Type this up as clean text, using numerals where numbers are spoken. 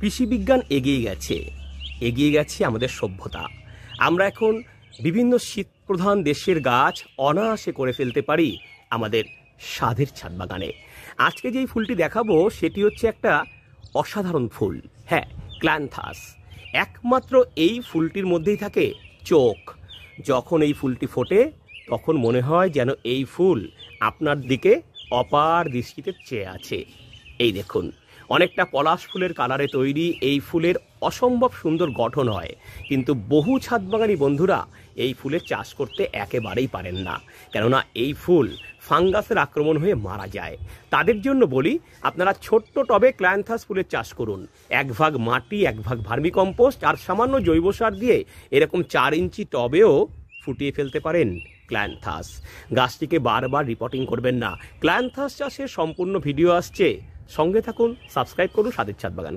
কৃষি বিজ্ঞান এগিয়ে গেছে আমাদের সভ্যতা। আমরা এখন বিভিন্ন শীতপ্রধান দেশের গাছ অনায়াসে করে ফেলতে পারি আমাদের স্বাদের ছাদ বাগানে। আজকে যেই ফুলটি দেখাবো সেটি হচ্ছে একটা অসাধারণ ফুল, হ্যাঁ, ক্ল্যান্থাস। একমাত্র এই ফুলটির মধ্যেই থাকে চোখ। যখন এই ফুলটি ফোটে তখন মনে হয় যেন এই ফুল আপনার দিকে অপার দৃষ্টিতে চেয়ে আছে। এই দেখুন, অনেকটা পলাশ ফুলের কালারে তৈরি এই ফুলের অসম্ভব সুন্দর গঠন হয়, কিন্তু বহু ছাদবাগানি বন্ধুরা এই ফুলের চাষ করতে একেবারেই পারেন না, কেননা এই ফুল ফাঙ্গাসের আক্রমণ হয়ে মারা যায়। তাদের জন্য বলি, আপনারা ছোট্ট টবে ক্ল্যান্থাস ফুলের চাষ করুন। 1 ভাগ মাটি, 1 ভাগ ভার্মিকম্পোস্ট আর সামান্য জৈব সার দিয়ে এরকম 4 ইঞ্চি টবেও ফুটিয়ে ফেলতে পারেন ক্ল্যান্থাস। গাছটিকে বারবার রিপোর্টিং করবেন না। ক্ল্যান্থাস চাষের সম্পূর্ণ ভিডিও আসছে, সঙ্গে থাকুন, সাবস্ক্রাইব করুন স্বাদের ছাদ বাগান।